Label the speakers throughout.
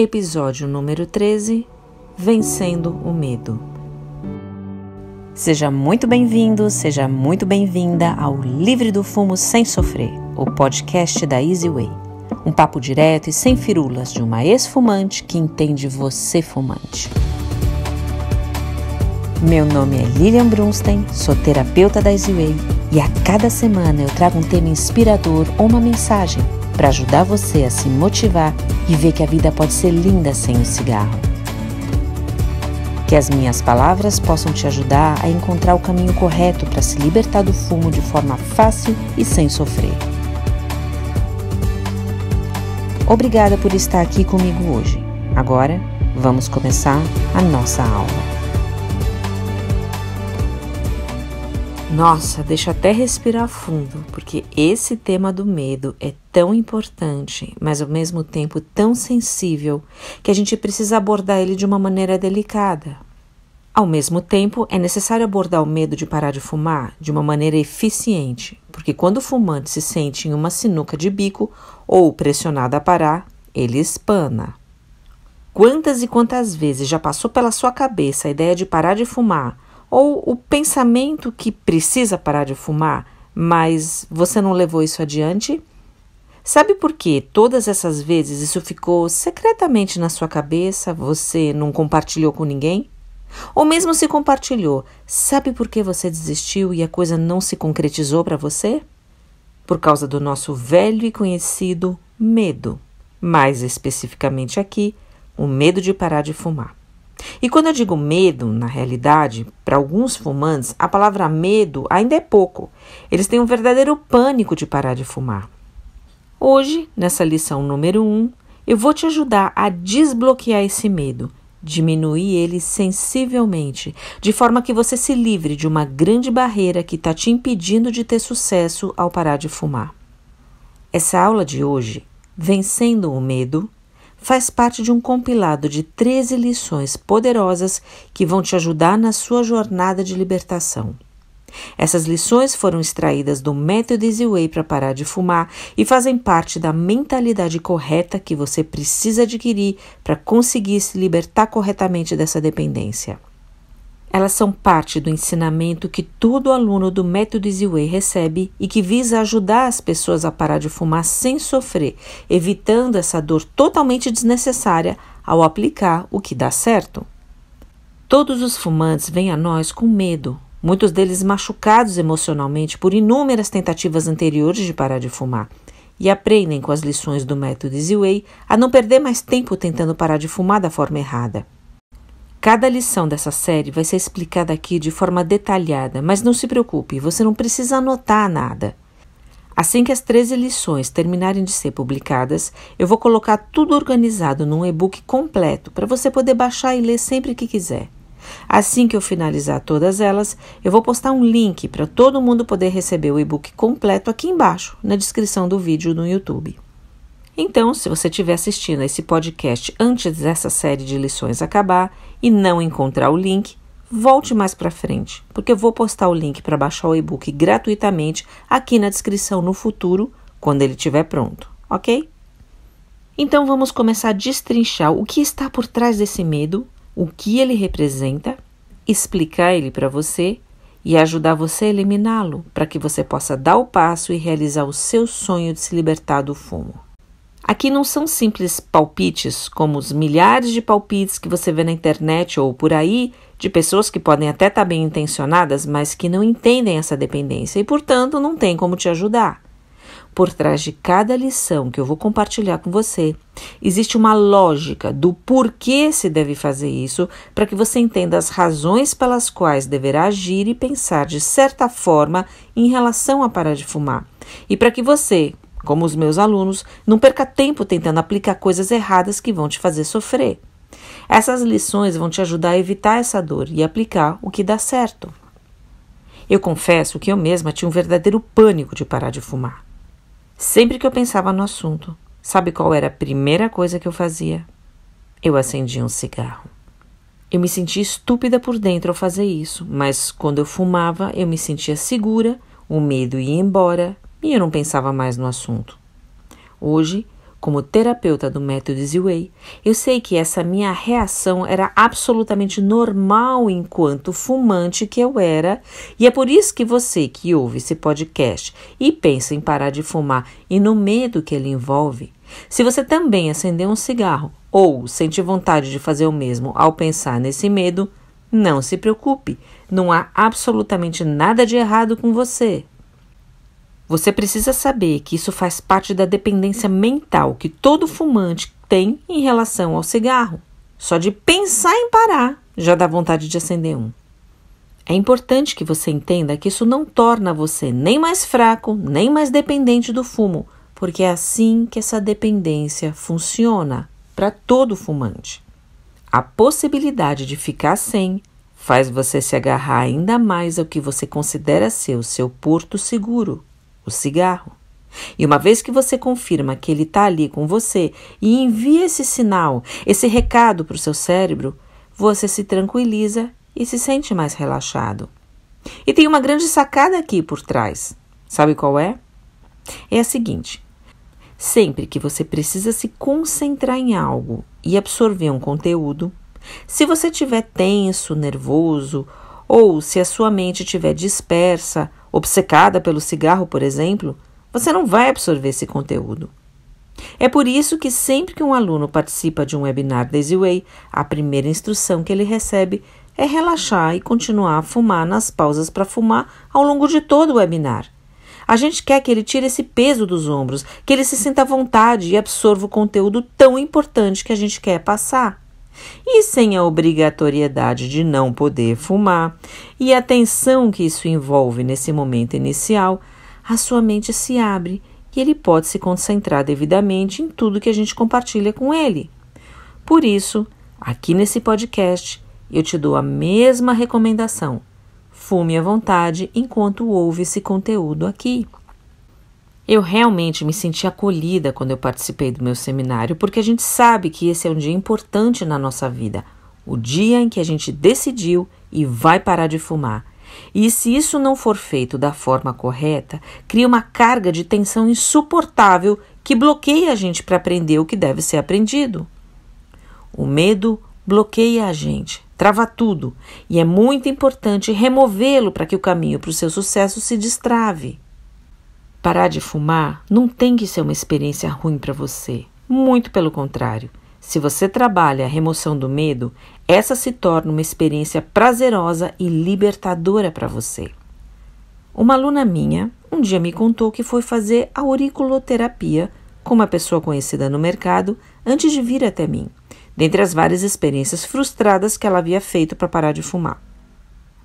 Speaker 1: episódio número 13, Vencendo o Medo. Seja muito bem-vindo, seja muito bem-vinda ao Livre do Fumo Sem Sofrer, o podcast da Easy Way. Um papo direto e sem firulas de uma ex-fumante que entende você fumante. Meu nome é Lilian Brunstein, sou terapeuta da Easy Way e a cada semana eu trago um tema inspirador ou uma mensagem para ajudar você a se motivar e ver que a vida pode ser linda sem o cigarro. Que as minhas palavras possam te ajudar a encontrar o caminho correto para se libertar do fumo de forma fácil e sem sofrer. Obrigada por estar aqui comigo hoje. Agora, vamos começar a nossa aula. Nossa, deixa eu até respirar fundo, porque esse tema do medo é tão importante, mas ao mesmo tempo tão sensível, que a gente precisa abordar ele de uma maneira delicada. Ao mesmo tempo, é necessário abordar o medo de parar de fumar de uma maneira eficiente, porque quando o fumante se sente em uma sinuca de bico ou pressionado a parar, ele espana. Quantas e quantas vezes já passou pela sua cabeça a ideia de parar de fumar, ou o pensamento que precisa parar de fumar, mas você não levou isso adiante? Sabe por que todas essas vezes isso ficou secretamente na sua cabeça, você não compartilhou com ninguém? Ou mesmo se compartilhou, sabe por que você desistiu e a coisa não se concretizou para você? Por causa do nosso velho e conhecido medo. Mais especificamente aqui, o medo de parar de fumar. E quando eu digo medo, na realidade, para alguns fumantes, a palavra medo ainda é pouco. Eles têm um verdadeiro pânico de parar de fumar. Hoje, nessa lição número 1, eu vou te ajudar a desbloquear esse medo, diminuir ele sensivelmente, de forma que você se livre de uma grande barreira que está te impedindo de ter sucesso ao parar de fumar. Essa aula de hoje, Vencendo o Medo, faz parte de um compilado de 13 lições poderosas que vão te ajudar na sua jornada de libertação. Essas lições foram extraídas do método Easy Way para parar de fumar e fazem parte da mentalidade correta que você precisa adquirir para conseguir se libertar corretamente dessa dependência. Elas são parte do ensinamento que todo aluno do método Easy Way recebe e que visa ajudar as pessoas a parar de fumar sem sofrer, evitando essa dor totalmente desnecessária ao aplicar o que dá certo. Todos os fumantes vêm a nós com medo, muitos deles machucados emocionalmente por inúmeras tentativas anteriores de parar de fumar, e aprendem com as lições do método Easy Way a não perder mais tempo tentando parar de fumar da forma errada. Cada lição dessa série vai ser explicada aqui de forma detalhada, mas não se preocupe, você não precisa anotar nada. Assim que as 13 lições terminarem de ser publicadas, eu vou colocar tudo organizado num e-book completo para você poder baixar e ler sempre que quiser. Assim que eu finalizar todas elas, eu vou postar um link para todo mundo poder receber o e-book completo aqui embaixo, na descrição do vídeo no YouTube. Então, se você estiver assistindo a esse podcast antes dessa série de lições acabar e não encontrar o link, volte mais para frente, porque eu vou postar o link para baixar o e-book gratuitamente aqui na descrição no futuro, quando ele estiver pronto, ok? Então vamos começar a destrinchar o que está por trás desse medo, o que ele representa, explicar ele para você e ajudar você a eliminá-lo, para que você possa dar o passo e realizar o seu sonho de se libertar do fumo. Aqui não são simples palpites, como os milhares de palpites que você vê na internet ou por aí, de pessoas que podem até estar bem intencionadas, mas que não entendem essa dependência e, portanto, não tem como te ajudar. Por trás de cada lição que eu vou compartilhar com você, existe uma lógica do porquê se deve fazer isso, para que você entenda as razões pelas quais deverá agir e pensar de certa forma em relação a parar de fumar. E para que você, como os meus alunos, não perca tempo tentando aplicar coisas erradas que vão te fazer sofrer. Essas lições vão te ajudar a evitar essa dor e aplicar o que dá certo. Eu confesso que eu mesma tinha um verdadeiro pânico de parar de fumar. Sempre que eu pensava no assunto, sabe qual era a primeira coisa que eu fazia? Eu acendia um cigarro. Eu me sentia estúpida por dentro ao fazer isso, mas quando eu fumava, eu me sentia segura, o medo ia embora e eu não pensava mais no assunto. Hoje, como terapeuta do método Easy Way, eu sei que essa minha reação era absolutamente normal enquanto fumante que eu era, e é por isso que você que ouve esse podcast e pensa em parar de fumar e no medo que ele envolve, se você também acender um cigarro ou sente vontade de fazer o mesmo ao pensar nesse medo, não se preocupe, não há absolutamente nada de errado com você. Você precisa saber que isso faz parte da dependência mental que todo fumante tem em relação ao cigarro. Só de pensar em parar já dá vontade de acender um. É importante que você entenda que isso não torna você nem mais fraco, nem mais dependente do fumo, porque é assim que essa dependência funciona para todo fumante. A possibilidade de ficar sem faz você se agarrar ainda mais ao que você considera ser o seu porto seguro, o cigarro. E uma vez que você confirma que ele está ali com você e envia esse sinal, esse recado para o seu cérebro, você se tranquiliza e se sente mais relaxado. E tem uma grande sacada aqui por trás. Sabe qual é? É a seguinte: sempre que você precisa se concentrar em algo e absorver um conteúdo, se você estiver tenso, nervoso, ou se a sua mente estiver dispersa, obcecada pelo cigarro, por exemplo, você não vai absorver esse conteúdo. É por isso que sempre que um aluno participa de um webinar da Easy Way, a primeira instrução que ele recebe é relaxar e continuar a fumar nas pausas para fumar ao longo de todo o webinar. A gente quer que ele tire esse peso dos ombros, que ele se sinta à vontade e absorva o conteúdo tão importante que a gente quer passar. E sem a obrigatoriedade de não poder fumar e a tensão que isso envolve nesse momento inicial, a sua mente se abre e ele pode se concentrar devidamente em tudo que a gente compartilha com ele. Por isso, aqui nesse podcast, eu te dou a mesma recomendação. Fume à vontade enquanto ouve esse conteúdo aqui. Eu realmente me senti acolhida quando eu participei do meu seminário, porque a gente sabe que esse é um dia importante na nossa vida, o dia em que a gente decidiu e vai parar de fumar. E se isso não for feito da forma correta, cria uma carga de tensão insuportável que bloqueia a gente para aprender o que deve ser aprendido. O medo bloqueia a gente, trava tudo, e é muito importante removê-lo para que o caminho para o seu sucesso se destrave. Parar de fumar não tem que ser uma experiência ruim para você. Muito pelo contrário. Se você trabalha a remoção do medo, essa se torna uma experiência prazerosa e libertadora para você. Uma aluna minha um dia me contou que foi fazer a auriculoterapia com uma pessoa conhecida no mercado antes de vir até mim, dentre as várias experiências frustradas que ela havia feito para parar de fumar.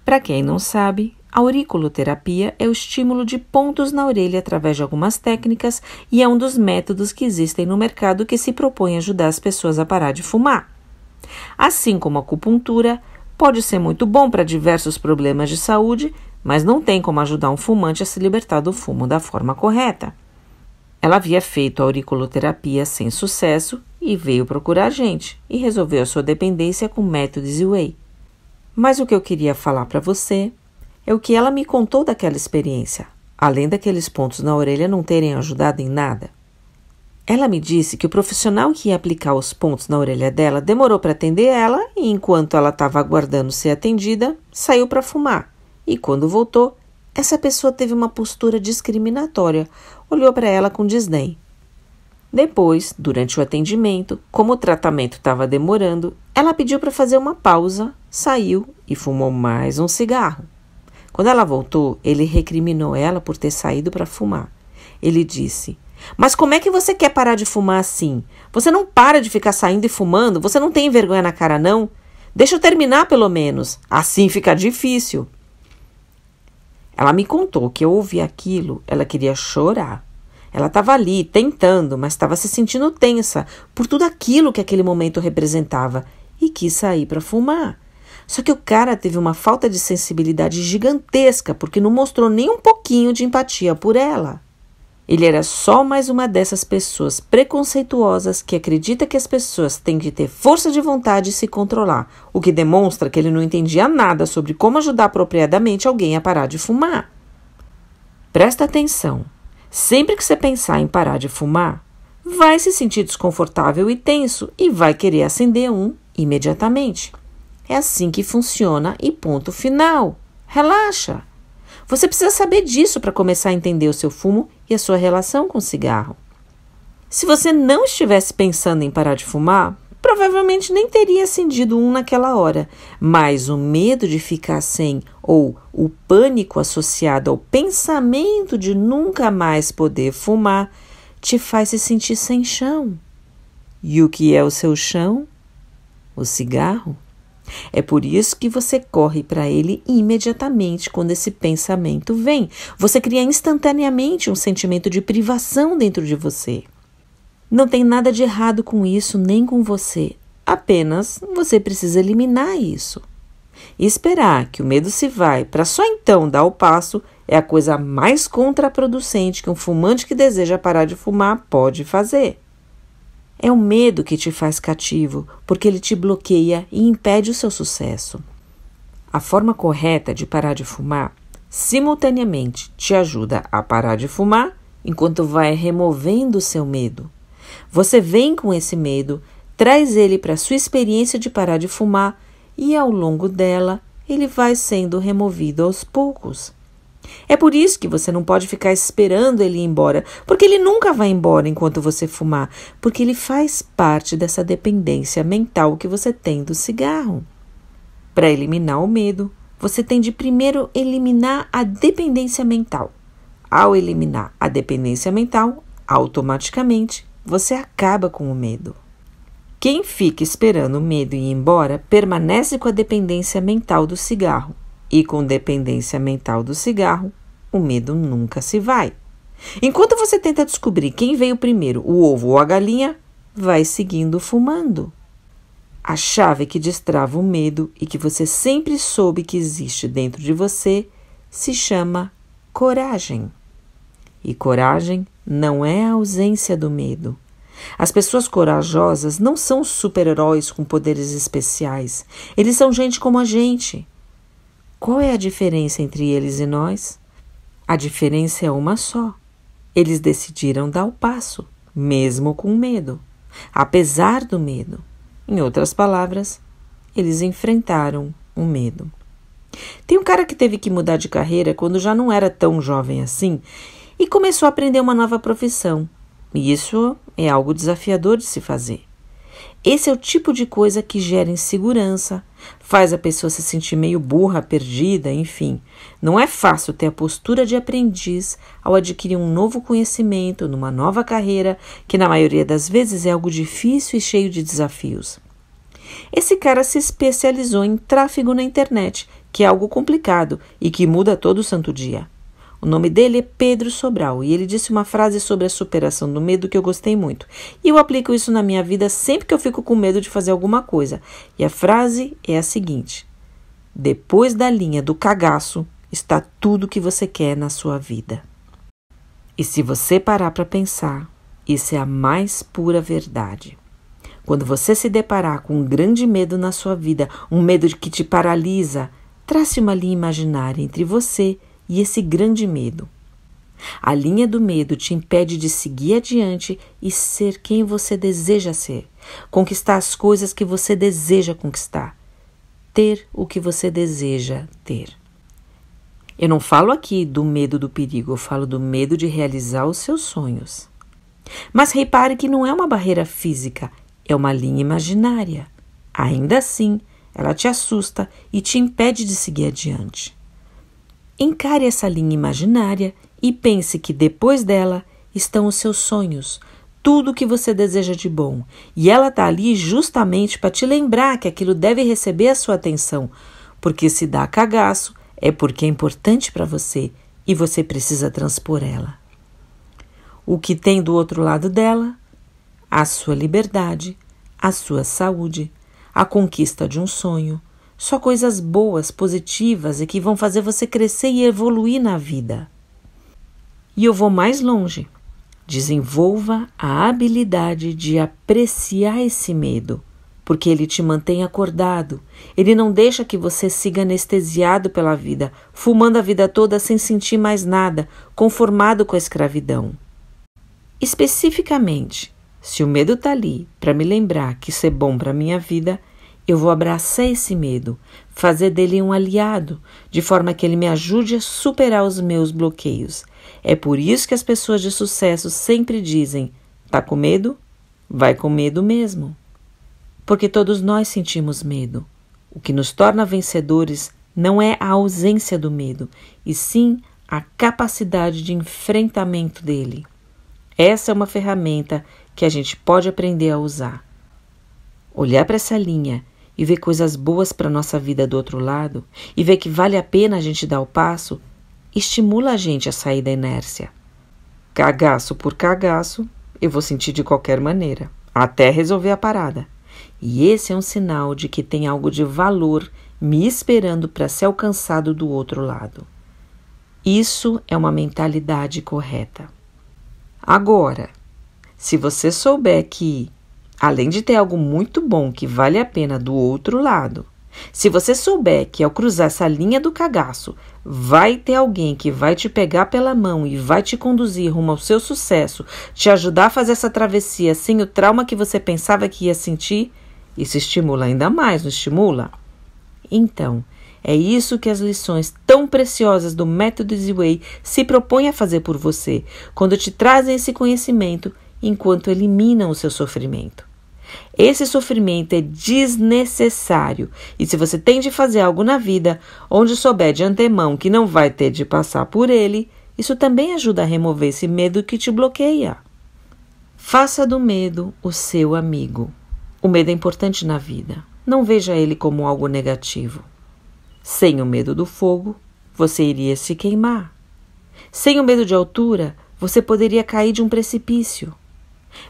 Speaker 1: Para quem não sabe, a auriculoterapia é o estímulo de pontos na orelha através de algumas técnicas e é um dos métodos que existem no mercado que se propõe a ajudar as pessoas a parar de fumar. Assim como a acupuntura, pode ser muito bom para diversos problemas de saúde, mas não tem como ajudar um fumante a se libertar do fumo da forma correta. Ela havia feito a auriculoterapia sem sucesso e veio procurar a gente e resolveu a sua dependência com o método Easy Way. Mas o que eu queria falar para você é o que ela me contou daquela experiência, além daqueles pontos na orelha não terem ajudado em nada. Ela me disse que o profissional que ia aplicar os pontos na orelha dela demorou para atender ela e, enquanto ela estava aguardando ser atendida, saiu para fumar. E quando voltou, essa pessoa teve uma postura discriminatória, olhou para ela com desdém. Depois, durante o atendimento, como o tratamento estava demorando, ela pediu para fazer uma pausa, saiu e fumou mais um cigarro. Quando ela voltou, ele recriminou ela por ter saído para fumar. Ele disse: "Mas como é que você quer parar de fumar assim? Você não para de ficar saindo e fumando? Você não tem vergonha na cara, não? Deixa eu terminar, pelo menos. Assim fica difícil." Ela me contou que ao ouvir aquilo, ela queria chorar. Ela estava ali, tentando, mas estava se sentindo tensa por tudo aquilo que aquele momento representava e quis sair para fumar. Só que o cara teve uma falta de sensibilidade gigantesca porque não mostrou nem um pouquinho de empatia por ela. Ele era só mais uma dessas pessoas preconceituosas que acredita que as pessoas têm que ter força de vontade e se controlar, o que demonstra que ele não entendia nada sobre como ajudar apropriadamente alguém a parar de fumar. Presta atenção. Sempre que você pensar em parar de fumar, vai se sentir desconfortável e tenso e vai querer acender um imediatamente. É assim que funciona e ponto final. Relaxa. Você precisa saber disso para começar a entender o seu fumo e a sua relação com o cigarro. Se você não estivesse pensando em parar de fumar, provavelmente nem teria acendido um naquela hora, mas o medo de ficar sem ou o pânico associado ao pensamento de nunca mais poder fumar te faz se sentir sem chão. E o que é o seu chão? O cigarro. É por isso que você corre para ele imediatamente quando esse pensamento vem. Você cria instantaneamente um sentimento de privação dentro de você. Não tem nada de errado com isso, nem com você. Apenas você precisa eliminar isso. E esperar que o medo se vai para só então dar o passo é a coisa mais contraproducente que um fumante que deseja parar de fumar pode fazer. É o medo que te faz cativo, porque ele te bloqueia e impede o seu sucesso. A forma correta de parar de fumar, simultaneamente, te ajuda a parar de fumar, enquanto vai removendo o seu medo. Você vem com esse medo, traz ele para a sua experiência de parar de fumar e, ao longo dela, ele vai sendo removido aos poucos. É por isso que você não pode ficar esperando ele ir embora, porque ele nunca vai embora enquanto você fumar, porque ele faz parte dessa dependência mental que você tem do cigarro. Para eliminar o medo, você tem de primeiro eliminar a dependência mental. Ao eliminar a dependência mental, automaticamente você acaba com o medo. Quem fica esperando o medo ir embora permanece com a dependência mental do cigarro. E com dependência mental do cigarro, o medo nunca se vai. Enquanto você tenta descobrir quem veio primeiro, o ovo ou a galinha, vai seguindo fumando. A chave que destrava o medo e que você sempre soube que existe dentro de você se chama coragem. E coragem não é a ausência do medo. As pessoas corajosas não são super-heróis com poderes especiais. Eles são gente como a gente. Qual é a diferença entre eles e nós? A diferença é uma só. Eles decidiram dar o passo, mesmo com medo, apesar do medo. Em outras palavras, eles enfrentaram o medo. Tem um cara que teve que mudar de carreira quando já não era tão jovem assim e começou a aprender uma nova profissão. E isso é algo desafiador de se fazer. Esse é o tipo de coisa que gera insegurança, faz a pessoa se sentir meio burra, perdida, enfim. Não é fácil ter a postura de aprendiz ao adquirir um novo conhecimento numa nova carreira, que na maioria das vezes é algo difícil e cheio de desafios. Esse cara se especializou em tráfego na internet, que é algo complicado e que muda todo santo dia. O nome dele é Pedro Sobral e ele disse uma frase sobre a superação do medo que eu gostei muito. E eu aplico isso na minha vida sempre que eu fico com medo de fazer alguma coisa. E a frase é a seguinte: depois da linha do cagaço está tudo que você quer na sua vida. E se você parar para pensar, isso é a mais pura verdade. Quando você se deparar com um grande medo na sua vida, um medo que te paralisa, trace uma linha imaginária entre você e esse grande medo. A linha do medo te impede de seguir adiante e ser quem você deseja ser, conquistar as coisas que você deseja conquistar, ter o que você deseja ter. Eu não falo aqui do medo do perigo, eu falo do medo de realizar os seus sonhos. Mas repare que não é uma barreira física, é uma linha imaginária. Ainda assim, ela te assusta e te impede de seguir adiante. Encare essa linha imaginária e pense que depois dela estão os seus sonhos, tudo o que você deseja de bom. E ela está ali justamente para te lembrar que aquilo deve receber a sua atenção, porque se dá cagaço é porque é importante para você e você precisa transpor ela. O que tem do outro lado dela? A sua liberdade, a sua saúde, a conquista de um sonho. Só coisas boas, positivas e que vão fazer você crescer e evoluir na vida. E eu vou mais longe. Desenvolva a habilidade de apreciar esse medo, porque ele te mantém acordado. Ele não deixa que você siga anestesiado pela vida, fumando a vida toda sem sentir mais nada, conformado com a escravidão. Especificamente, Se o medo está ali para me lembrar que isso é bom para a minha vida, eu vou abraçar esse medo, fazer dele um aliado, de forma que ele me ajude a superar os meus bloqueios. É por isso que as pessoas de sucesso sempre dizem: tá com medo? Vai com medo mesmo. Porque todos nós sentimos medo. O que nos torna vencedores não é a ausência do medo, e sim a capacidade de enfrentamento dele. Essa é uma ferramenta que a gente pode aprender a usar. Olhar para essa linha e ver coisas boas para a nossa vida do outro lado, e ver que vale a pena a gente dar o passo, estimula a gente a sair da inércia. Cagaço por cagaço, eu vou sentir de qualquer maneira, até resolver a parada. E esse é um sinal de que tem algo de valor me esperando para ser alcançado do outro lado. Isso é uma mentalidade correta. Agora, se você souber que, além de ter algo muito bom que vale a pena do outro lado, se você souber que ao cruzar essa linha do cagaço, vai ter alguém que vai te pegar pela mão e vai te conduzir rumo ao seu sucesso, te ajudar a fazer essa travessia sem o trauma que você pensava que ia sentir, isso estimula ainda mais, não estimula? Então, é isso que as lições tão preciosas do Método Easy Way se propõem a fazer por você, quando te trazem esse conhecimento enquanto eliminam o seu sofrimento. Esse sofrimento é desnecessário, e se você tem de fazer algo na vida onde souber de antemão que não vai ter de passar por ele, isso também ajuda a remover esse medo que te bloqueia. Faça do medo o seu amigo. O medo é importante na vida. Não veja ele como algo negativo. Sem o medo do fogo, você iria se queimar. Sem o medo de altura, você poderia cair de um precipício.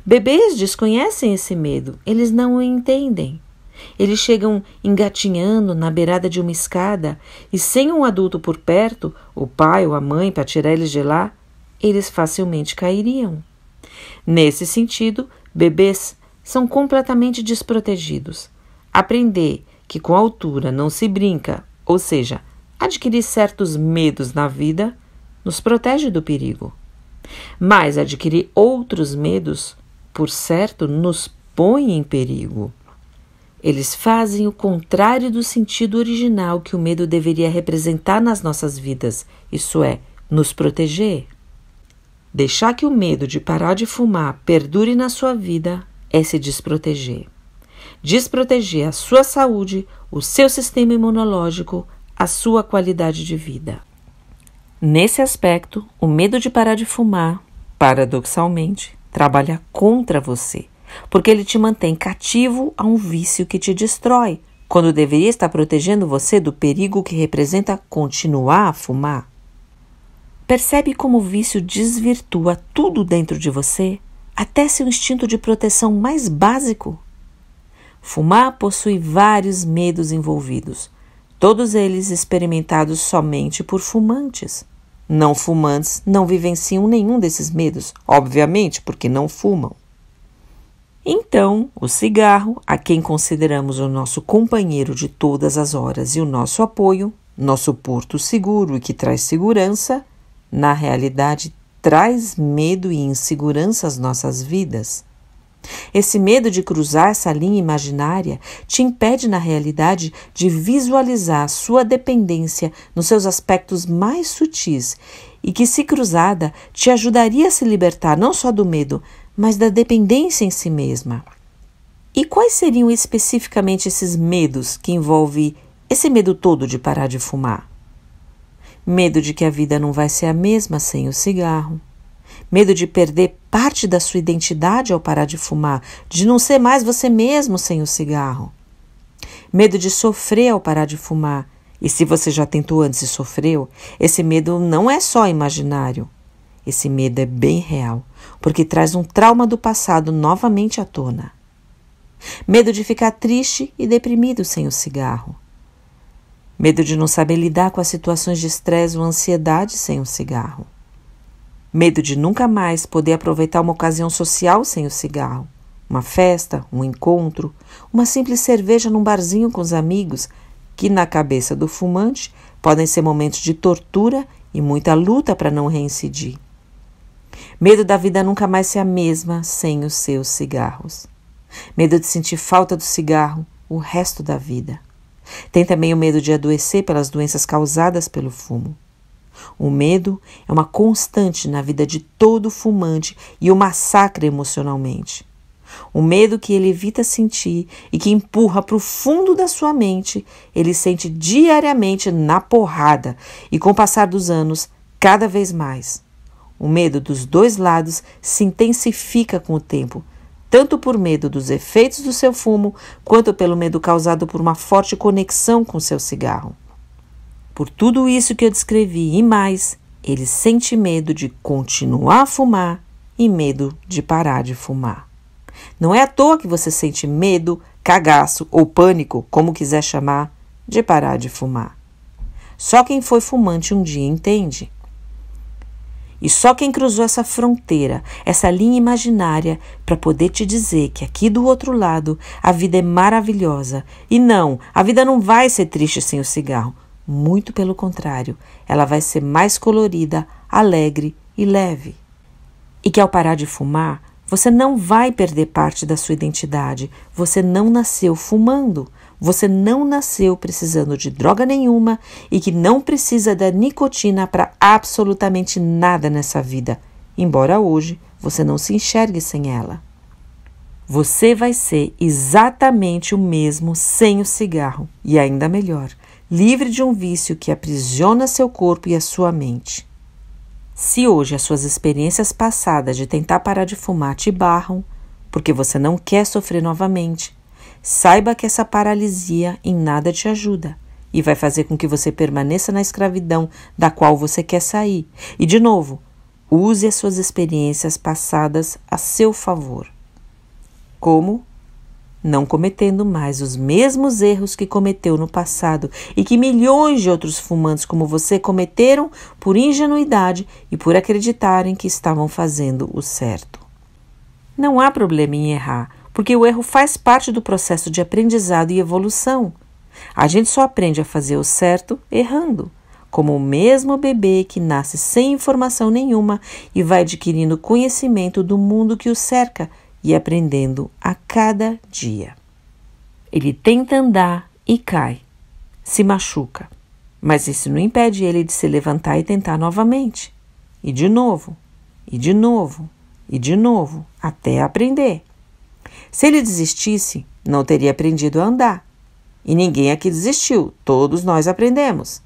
Speaker 1: Bebês desconhecem esse medo, eles não o entendem. Eles chegam engatinhando na beirada de uma escada e sem um adulto por perto, o pai ou a mãe para tirar eles de lá, eles facilmente cairiam. Nesse sentido, bebês são completamente desprotegidos. Aprender que com a altura não se brinca, ou seja, adquirir certos medos na vida, nos protege do perigo. Mas adquirir outros medos, por certo, nos põe em perigo. Eles fazem o contrário do sentido original que o medo deveria representar nas nossas vidas, isso é, nos proteger. Deixar que o medo de parar de fumar perdure na sua vida é se desproteger. Desproteger a sua saúde, o seu sistema imunológico, a sua qualidade de vida. Nesse aspecto, o medo de parar de fumar, paradoxalmente, trabalha contra você, porque ele te mantém cativo a um vício que te destrói, quando deveria estar protegendo você do perigo que representa continuar a fumar. Percebe como o vício desvirtua tudo dentro de você, até seu instinto de proteção mais básico? Fumar possui vários medos envolvidos, todos eles experimentados somente por fumantes. Não fumantes não vivenciam nenhum desses medos, obviamente, porque não fumam. Então, o cigarro, a quem consideramos o nosso companheiro de todas as horas e o nosso apoio, nosso porto seguro e que traz segurança, na realidade traz medo e insegurança às nossas vidas. Esse medo de cruzar essa linha imaginária te impede, na realidade, de visualizar a sua dependência nos seus aspectos mais sutis e que, se cruzada, te ajudaria a se libertar não só do medo, mas da dependência em si mesma. E quais seriam especificamente esses medos que envolvem esse medo todo de parar de fumar? Medo de que a vida não vai ser a mesma sem o cigarro. Medo de perder parte da sua identidade ao parar de fumar, de não ser mais você mesmo sem o cigarro. Medo de sofrer ao parar de fumar. E se você já tentou antes e sofreu, esse medo não é só imaginário. Esse medo é bem real, porque traz um trauma do passado novamente à tona. Medo de ficar triste e deprimido sem o cigarro. Medo de não saber lidar com as situações de estresse ou ansiedade sem o cigarro. Medo de nunca mais poder aproveitar uma ocasião social sem o cigarro. Uma festa, um encontro, uma simples cerveja num barzinho com os amigos, que na cabeça do fumante podem ser momentos de tortura e muita luta para não reincidir. Medo da vida nunca mais ser a mesma sem os seus cigarros. Medo de sentir falta do cigarro o resto da vida. Tem também o medo de adoecer pelas doenças causadas pelo fumo. O medo é uma constante na vida de todo fumante e o massacra emocionalmente. O medo que ele evita sentir e que empurra para o fundo da sua mente, ele sente diariamente na porrada e, com o passar dos anos, cada vez mais. O medo dos dois lados se intensifica com o tempo, tanto por medo dos efeitos do seu fumo, quanto pelo medo causado por uma forte conexão com seu cigarro. Por tudo isso que eu descrevi e mais, ele sente medo de continuar a fumar e medo de parar de fumar. Não é à toa que você sente medo, cagaço ou pânico, como quiser chamar, de parar de fumar. Só quem foi fumante um dia entende. E só quem cruzou essa fronteira, essa linha imaginária, para poder te dizer que aqui do outro lado a vida é maravilhosa. E não, a vida não vai ser triste sem o cigarro. Muito pelo contrário, ela vai ser mais colorida, alegre e leve. E que ao parar de fumar, você não vai perder parte da sua identidade. Você não nasceu fumando. Você não nasceu precisando de droga nenhuma e que não precisa da nicotina para absolutamente nada nessa vida, embora hoje você não se enxergue sem ela. Você vai ser exatamente o mesmo sem o cigarro e ainda melhor, livre de um vício que aprisiona seu corpo e a sua mente. Se hoje as suas experiências passadas de tentar parar de fumar te barram, porque você não quer sofrer novamente, saiba que essa paralisia em nada te ajuda e vai fazer com que você permaneça na escravidão da qual você quer sair. E, de novo, use as suas experiências passadas a seu favor. Como? Não cometendo mais os mesmos erros que cometeu no passado e que milhões de outros fumantes como você cometeram por ingenuidade e por acreditarem que estavam fazendo o certo. Não há problema em errar, porque o erro faz parte do processo de aprendizado e evolução. A gente só aprende a fazer o certo errando, como o mesmo bebê que nasce sem informação nenhuma e vai adquirindo conhecimento do mundo que o cerca e aprendendo a cada dia. Ele tenta andar e cai, se machuca, mas isso não impede ele de se levantar e tentar novamente. E de novo, e de novo, e de novo, até aprender. Se ele desistisse, não teria aprendido a andar. E ninguém aqui desistiu, todos nós aprendemos.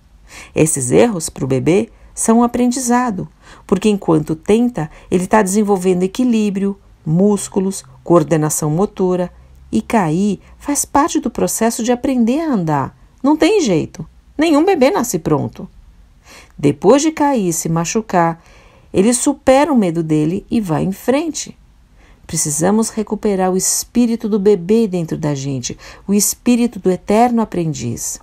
Speaker 1: Esses erros, para o bebê, são um aprendizado, porque enquanto tenta, ele está desenvolvendo equilíbrio, músculos, coordenação motora, e cair faz parte do processo de aprender a andar. Não tem jeito, nenhum bebê nasce pronto. Depois de cair e se machucar, ele supera o medo dele e vai em frente. Precisamos recuperar o espírito do bebê dentro da gente, o espírito do eterno aprendiz.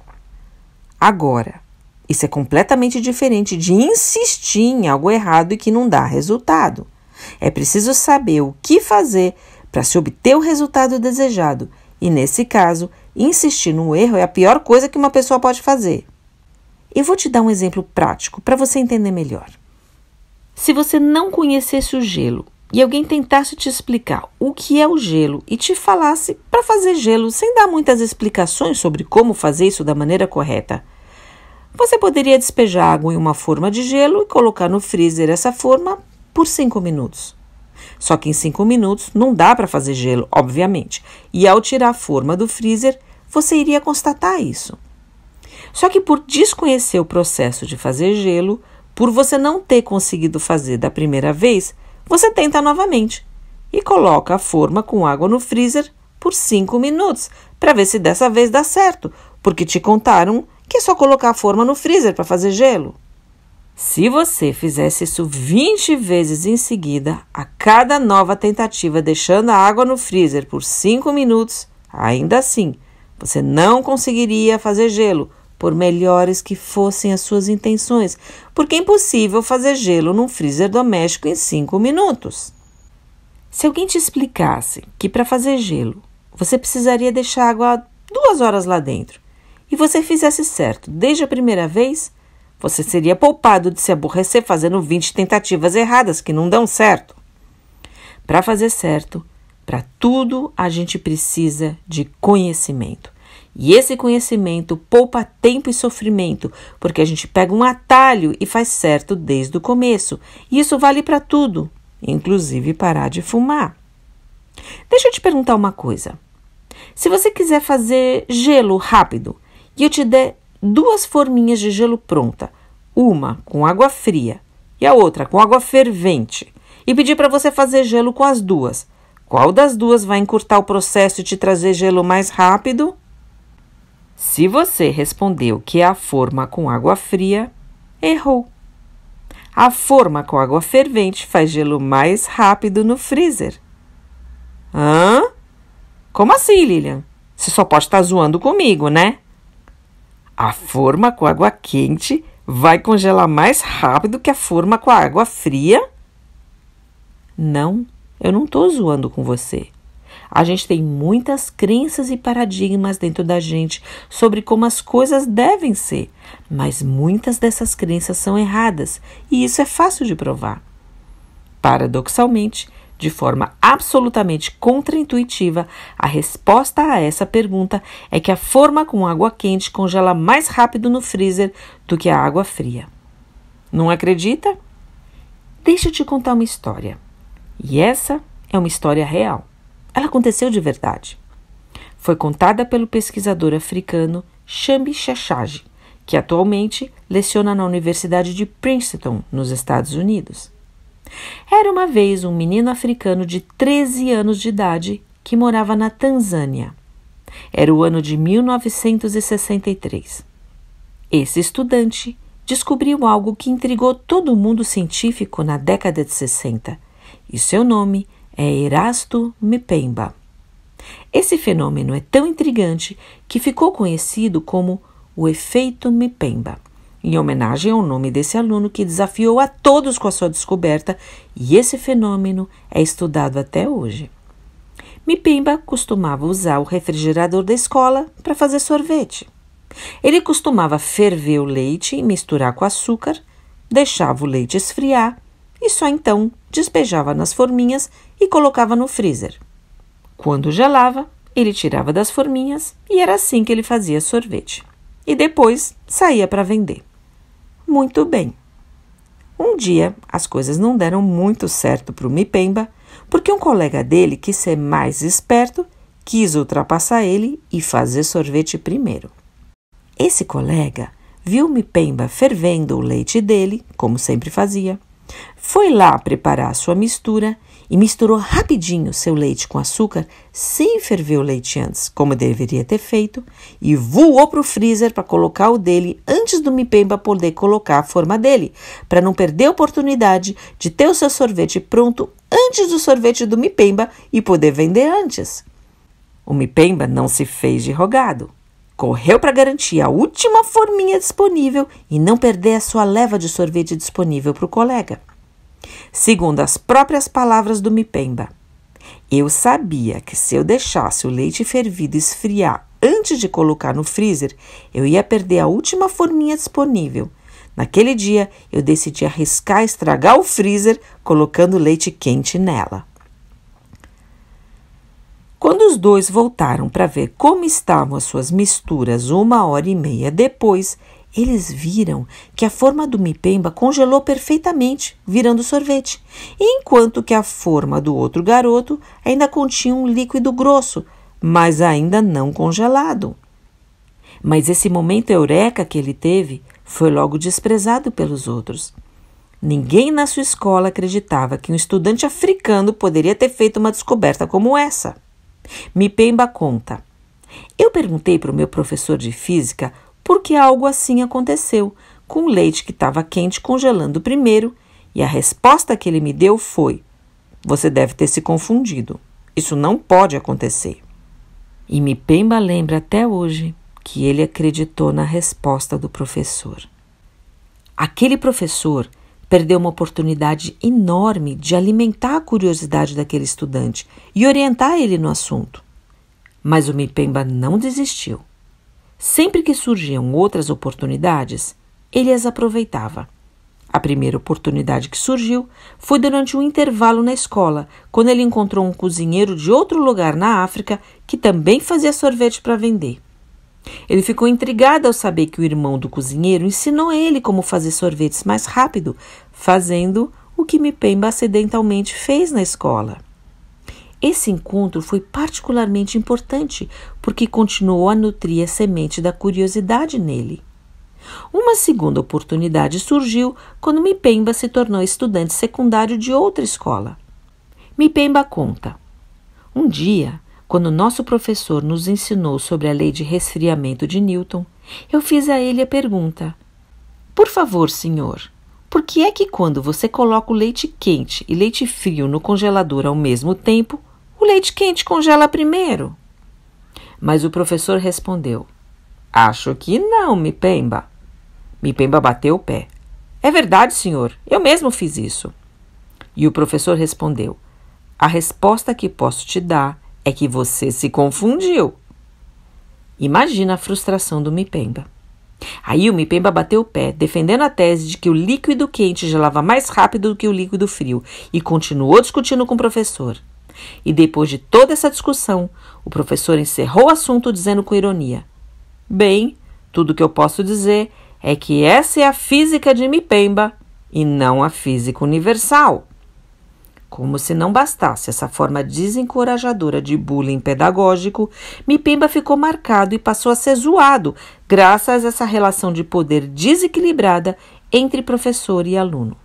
Speaker 1: Agora, isso é completamente diferente de insistir em algo errado e que não dá resultado. É preciso saber o que fazer para se obter o resultado desejado. E, nesse caso, insistir no erro é a pior coisa que uma pessoa pode fazer. Eu vou te dar um exemplo prático para você entender melhor. Se você não conhecesse o gelo e alguém tentasse te explicar o que é o gelo e te falasse para fazer gelo sem dar muitas explicações sobre como fazer isso da maneira correta, você poderia despejar água em uma forma de gelo e colocar no freezer essa forma por 5 minutos. Só que em 5 minutos não dá para fazer gelo, obviamente, e ao tirar a forma do freezer, você iria constatar isso. Só que por desconhecer o processo de fazer gelo, por você não ter conseguido fazer da primeira vez, você tenta novamente e coloca a forma com água no freezer por 5 minutos para ver se dessa vez dá certo, porque te contaram que é só colocar a forma no freezer para fazer gelo. Se você fizesse isso 20 vezes em seguida, a cada nova tentativa deixando a água no freezer por 5 minutos, ainda assim, você não conseguiria fazer gelo, por melhores que fossem as suas intenções, porque é impossível fazer gelo num freezer doméstico em 5 minutos. Se alguém te explicasse que para fazer gelo, você precisaria deixar a água 2 horas lá dentro, e você fizesse certo desde a primeira vez, Você seria poupado de se aborrecer fazendo 20 tentativas erradas que não dão certo. Para fazer certo, para tudo a gente precisa de conhecimento. E esse conhecimento poupa tempo e sofrimento, porque a gente pega um atalho e faz certo desde o começo. E isso vale para tudo, inclusive parar de fumar. Deixa eu te perguntar uma coisa. Se você quiser fazer gelo rápido e eu te der 2 forminhas de gelo pronta, uma com água fria e a outra com água fervente, e pedir para você fazer gelo com as duas, qual das duas vai encurtar o processo e te trazer gelo mais rápido? Se você respondeu que é a forma com água fria, errou. A forma com água fervente faz gelo mais rápido no freezer. Hã? Como assim, Lilian? Você só pode estar zoando comigo, né? A forma com água quente vai congelar mais rápido que a forma com a água fria? Não, eu não estou zoando com você. A gente tem muitas crenças e paradigmas dentro da gente sobre como as coisas devem ser, mas muitas dessas crenças são erradas e isso é fácil de provar. Paradoxalmente, de forma absolutamente contraintuitiva, a resposta a essa pergunta é que a forma com água quente congela mais rápido no freezer do que a água fria. Não acredita? Deixa eu te contar uma história. E essa é uma história real. Ela aconteceu de verdade. Foi contada pelo pesquisador africano Shambi Shashage, que atualmente leciona na Universidade de Princeton, nos Estados Unidos. Era uma vez um menino africano de 13 anos de idade que morava na Tanzânia. Era o ano de 1963. Esse estudante descobriu algo que intrigou todo o mundo científico na década de 60, e seu nome é Erasto Mpemba. Esse fenômeno é tão intrigante que ficou conhecido como o efeito Mpemba, em homenagem ao nome desse aluno que desafiou a todos com a sua descoberta, e esse fenômeno é estudado até hoje. Mpemba costumava usar o refrigerador da escola para fazer sorvete. Ele costumava ferver o leite e misturar com açúcar, deixava o leite esfriar e só então despejava nas forminhas e colocava no freezer. Quando gelava, ele tirava das forminhas e era assim que ele fazia sorvete. E depois saía para vender. Muito bem. Um dia, as coisas não deram muito certo para o Mpemba, porque um colega dele quis ser mais esperto, quis ultrapassar ele e fazer sorvete primeiro. Esse colega viu o Mpemba fervendo o leite dele, como sempre fazia, foi lá preparar a sua mistura e misturou rapidinho seu leite com açúcar sem ferver o leite antes, como deveria ter feito, e voou para o freezer para colocar o dele antes do Mpemba poder colocar a forma dele, para não perder a oportunidade de ter o seu sorvete pronto antes do sorvete do Mpemba e poder vender antes. O Mpemba não se fez de rogado. Correu para garantir a última forminha disponível e não perder a sua leva de sorvete disponível para o colega. Segundo as próprias palavras do Mpemba, eu sabia que se eu deixasse o leite fervido esfriar antes de colocar no freezer, eu ia perder a última forminha disponível. Naquele dia, eu decidi arriscar estragar o freezer colocando leite quente nela. Quando os dois voltaram para ver como estavam as suas misturas 1h30 depois, eles viram que a forma do Mpemba congelou perfeitamente, virando sorvete, enquanto que a forma do outro garoto ainda continha um líquido grosso, mas ainda não congelado. Mas esse momento eureka que ele teve foi logo desprezado pelos outros. Ninguém na sua escola acreditava que um estudante africano poderia ter feito uma descoberta como essa. Mpemba conta: eu perguntei para o meu professor de física por que algo assim aconteceu, com o leite que estava quente congelando primeiro, e a resposta que ele me deu foi: você deve ter se confundido. Isso não pode acontecer. E Mpemba lembra até hoje que ele acreditou na resposta do professor. Aquele professor perdeu uma oportunidade enorme de alimentar a curiosidade daquele estudante e orientar ele no assunto. Mas o Mpemba não desistiu. Sempre que surgiam outras oportunidades, ele as aproveitava. A primeira oportunidade que surgiu foi durante um intervalo na escola, quando ele encontrou um cozinheiro de outro lugar na África que também fazia sorvete para vender. Ele ficou intrigado ao saber que o irmão do cozinheiro ensinou a ele como fazer sorvetes mais rápido, fazendo o que Mipemba acidentalmente fez na escola. Esse encontro foi particularmente importante porque continuou a nutrir a semente da curiosidade nele. Uma segunda oportunidade surgiu quando Mipemba se tornou estudante secundário de outra escola. Mipemba conta: um dia, quando nosso professor nos ensinou sobre a lei de resfriamento de Newton, eu fiz a ele a pergunta: por favor, senhor, por que é que quando você coloca o leite quente e leite frio no congelador ao mesmo tempo, o leite quente congela primeiro? Mas o professor respondeu: acho que não, Mipemba. Mipemba bateu o pé. É verdade, senhor, eu mesmo fiz isso. E o professor respondeu: a resposta que posso te dar é que você se confundiu. Imagina a frustração do Mipemba. Aí o Mipemba bateu o pé, defendendo a tese de que o líquido quente gelava mais rápido do que o líquido frio, e continuou discutindo com o professor. E depois de toda essa discussão, o professor encerrou o assunto dizendo com ironia: bem, tudo que eu posso dizer é que essa é a física de Mipemba e não a física universal. Como se não bastasse essa forma desencorajadora de bullying pedagógico, Mipemba ficou marcado e passou a ser zoado, graças a essa relação de poder desequilibrada entre professor e aluno.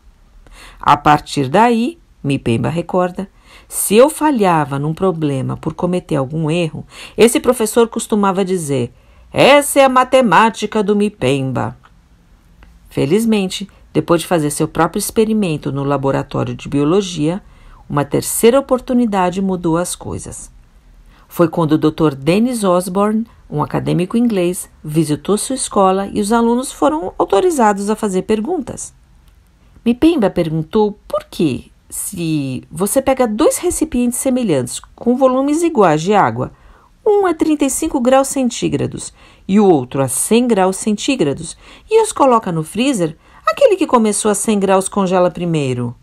Speaker 1: A partir daí, Mipemba recorda, se eu falhava num problema por cometer algum erro, esse professor costumava dizer: essa é a matemática do Mipemba. Felizmente, depois de fazer seu próprio experimento no laboratório de biologia, uma terceira oportunidade mudou as coisas. Foi quando o Dr. Dennis Osborne, um acadêmico inglês, visitou sua escola e os alunos foram autorizados a fazer perguntas. Mipemba perguntou por que, se você pega 2 recipientes semelhantes com volumes iguais de água, um a 35 graus centígrados e o outro a 100 graus centígrados, e os coloca no freezer, aquele que começou a 100 graus congela primeiro.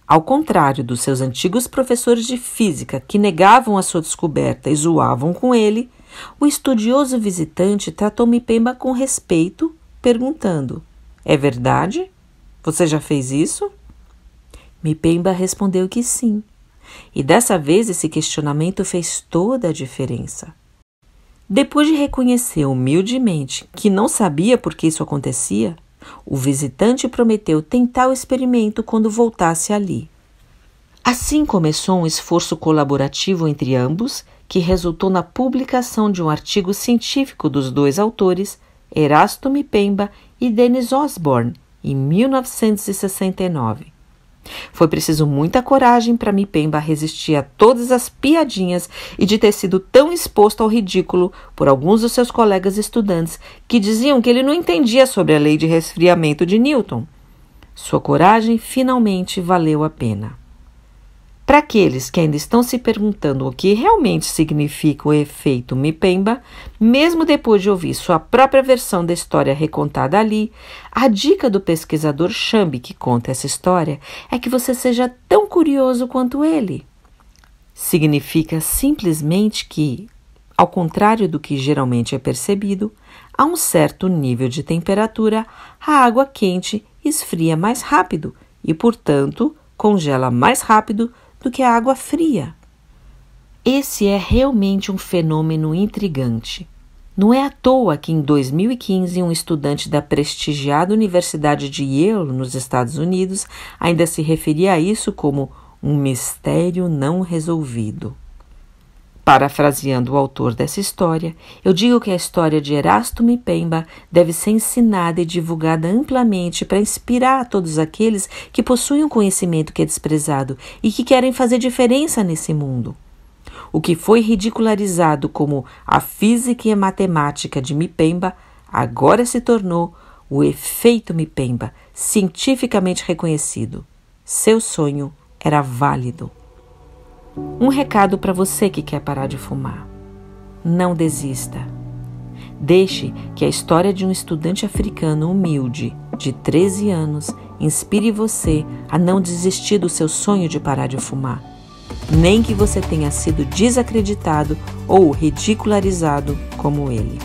Speaker 1: Ao contrário dos seus antigos professores de física que negavam a sua descoberta e zoavam com ele, o estudioso visitante tratou Mipemba com respeito, perguntando: é verdade? Você já fez isso? Mipemba respondeu que sim. E dessa vez esse questionamento fez toda a diferença. Depois de reconhecer humildemente que não sabia por que isso acontecia, o visitante prometeu tentar o experimento quando voltasse ali. Assim começou um esforço colaborativo entre ambos, que resultou na publicação de um artigo científico dos 2 autores, Erasto Mipemba e Dennis Osborne, em 1969. Foi preciso muita coragem para Mipemba resistir a todas as piadinhas e de ter sido tão exposto ao ridículo por alguns dos seus colegas estudantes que diziam que ele não entendia sobre a lei de resfriamento de Newton. Sua coragem finalmente valeu a pena. Para aqueles que ainda estão se perguntando o que realmente significa o efeito Mipemba, mesmo depois de ouvir sua própria versão da história recontada ali, a dica do pesquisador Chambi que conta essa história é que você seja tão curioso quanto ele. Significa simplesmente que, ao contrário do que geralmente é percebido, a um certo nível de temperatura, a água quente esfria mais rápido e, portanto, congela mais rápido do que a água fria. Esse é realmente um fenômeno intrigante. Não é à toa que em 2015 um estudante da prestigiada Universidade de Yale, nos Estados Unidos, ainda se referia a isso como um mistério não resolvido. Parafraseando o autor dessa história, eu digo que a história de Erasto Mipemba deve ser ensinada e divulgada amplamente para inspirar a todos aqueles que possuem um conhecimento que é desprezado e que querem fazer diferença nesse mundo. O que foi ridicularizado como a física e a matemática de Mipemba agora se tornou o efeito Mipemba, cientificamente reconhecido. Seu sonho era válido. Um recado para você que quer parar de fumar. Não desista. Deixe que a história de um estudante africano humilde, de 13 anos, inspire você a não desistir do seu sonho de parar de fumar. Nem que você tenha sido desacreditado ou ridicularizado como ele.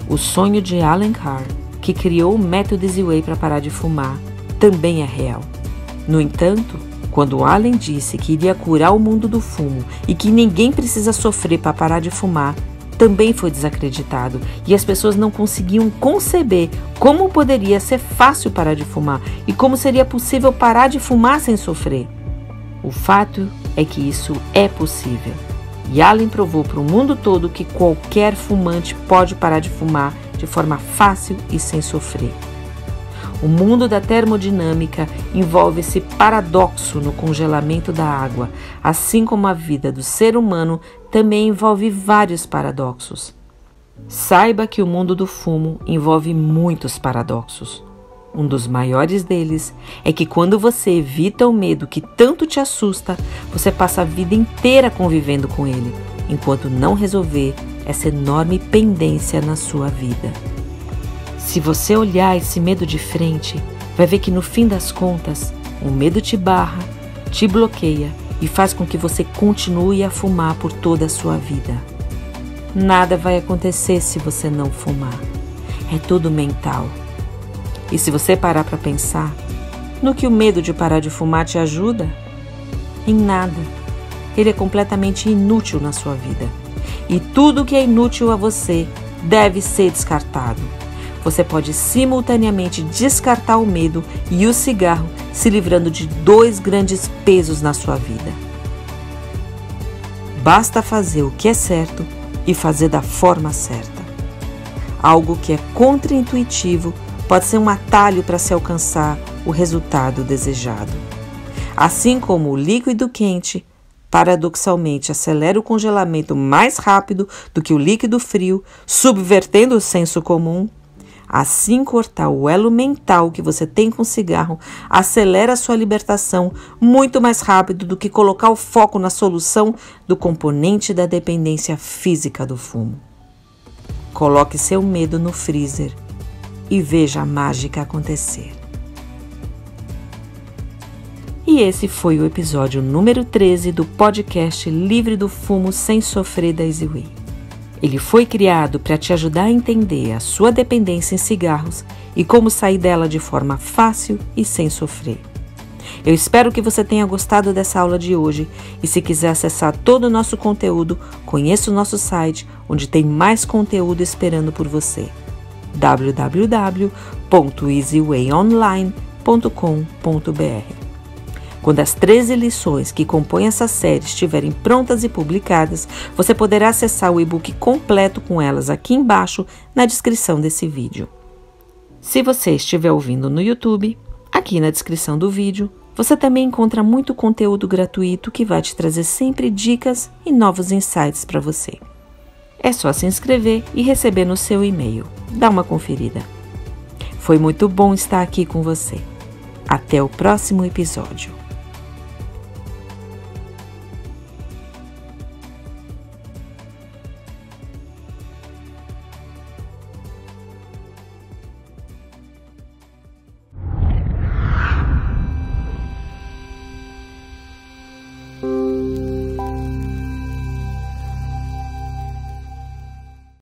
Speaker 1: O sonho de Allen Carr, que criou o método Easy Way para parar de fumar, também é real. No entanto, quando Allen disse que iria curar o mundo do fumo e que ninguém precisa sofrer para parar de fumar, também foi desacreditado e as pessoas não conseguiam conceber como poderia ser fácil parar de fumar e como seria possível parar de fumar sem sofrer. O fato é que isso é possível e Allen provou para o mundo todo que qualquer fumante pode parar de fumar de forma fácil e sem sofrer. O mundo da termodinâmica envolve esse paradoxo no congelamento da água, assim como a vida do ser humano também envolve vários paradoxos. Saiba que o mundo do fumo envolve muitos paradoxos. Um dos maiores deles é que quando você evita o medo que tanto te assusta, você passa a vida inteira convivendo com ele, enquanto não resolver essa enorme pendência na sua vida. Se você olhar esse medo de frente, vai ver que no fim das contas, o medo te barra, te bloqueia e faz com que você continue a fumar por toda a sua vida. Nada vai acontecer se você não fumar. É tudo mental. E se você parar para pensar, no que o medo de parar de fumar te ajuda? Em nada. Ele é completamente inútil na sua vida. E tudo que é inútil a você deve ser descartado. Você pode simultaneamente descartar o medo e o cigarro, se livrando de dois grandes pesos na sua vida. Basta fazer o que é certo e fazer da forma certa. Algo que é contraintuitivo pode ser um atalho para se alcançar o resultado desejado. Assim como o líquido quente, paradoxalmente, acelera o congelamento mais rápido do que o líquido frio, subvertendo o senso comum, assim cortar o elo mental que você tem com o cigarro acelera a sua libertação muito mais rápido do que colocar o foco na solução do componente da dependência física do fumo. Coloque seu medo no freezer e veja a mágica acontecer. E esse foi o episódio número 13 do podcast Livre do Fumo Sem Sofrer da Easy Way. Ele foi criado para te ajudar a entender a sua dependência em cigarros e como sair dela de forma fácil e sem sofrer. Eu espero que você tenha gostado dessa aula de hoje e se quiser acessar todo o nosso conteúdo, conheça o nosso site, onde tem mais conteúdo esperando por você. www.easywayonline.com.br. Quando as 13 lições que compõem essa série estiverem prontas e publicadas, você poderá acessar o e-book completo com elas aqui embaixo na descrição desse vídeo. Se você estiver ouvindo no YouTube, aqui na descrição do vídeo, você também encontra muito conteúdo gratuito que vai te trazer sempre dicas e novos insights para você. É só se inscrever e receber no seu e-mail. Dá uma conferida. Foi muito bom estar aqui com você. Até o próximo episódio.